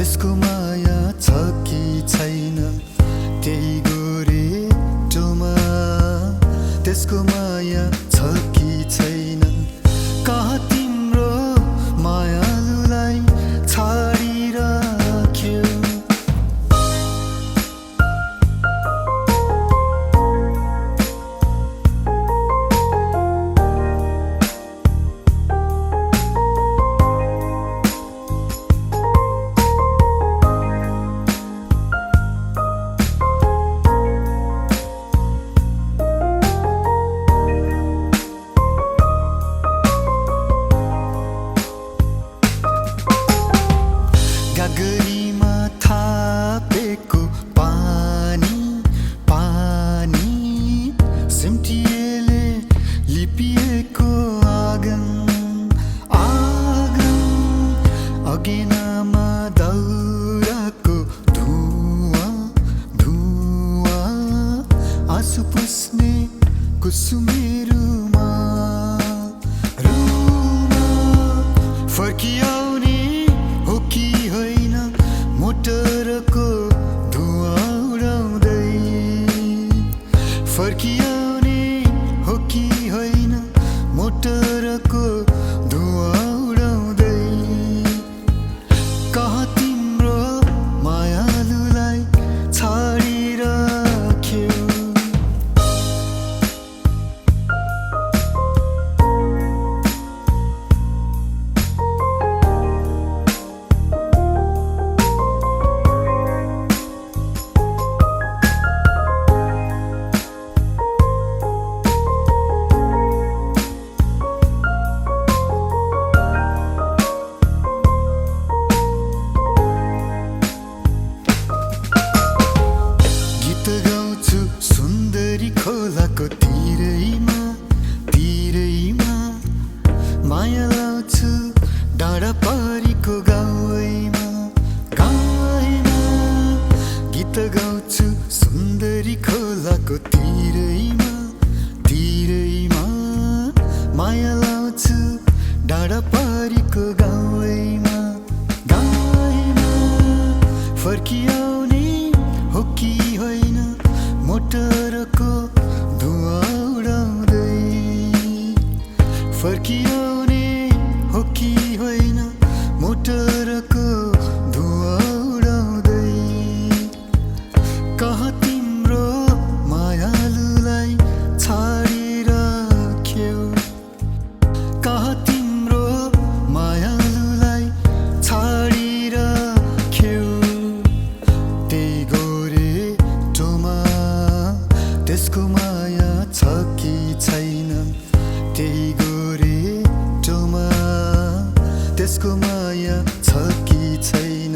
त्यसको माया छ कि छैन त्यही गोरेटोमा त्यसको माया छ कि छैन कहाँ तिम्रो मायालुलाई छाडिराख्यो गागरीमा थापेको पानी पानी सिम्टिएले लिपिएको आँगन आँगन अगेनामा दाउराको धुवाँ धुवाँ आँसु पुस्ने कुसुमे रुमा फर्किआउने हो कि होइन मोटरको धुवाँ उडाउँदै फर्किआउने हो कि होइन मोटरको धुवाँ उडाउँदै कहाँ तिम्रो मायालुलाई छाडिराख्यो सुन्दरी खोलाको तिरैमा तिरैमा माया लाउँछु डाँडा पारीको गाउँमा गाउँमा गीत गाउँछु सुन्दरी खोलाको तिरैमा तिरैमा माया लाउँछु डाँडा पारीको गाउँमा गाउँमा फर्किआउने हो कि होइन मोटरको धुवाँ उडाउँदै फर्किआउने हो कि होइन मोटरको धुवाँ उडाउँदै कहाँ तिम्रो मायालुलाई छाडिराख्यो कहाँ तिम्रो मायालुलाई छाडिराख्यो त्यही गोरेटोमा त्यसको माया छ कि छैन त्यही गोरेटोमा त्यसको माया छ कि छैन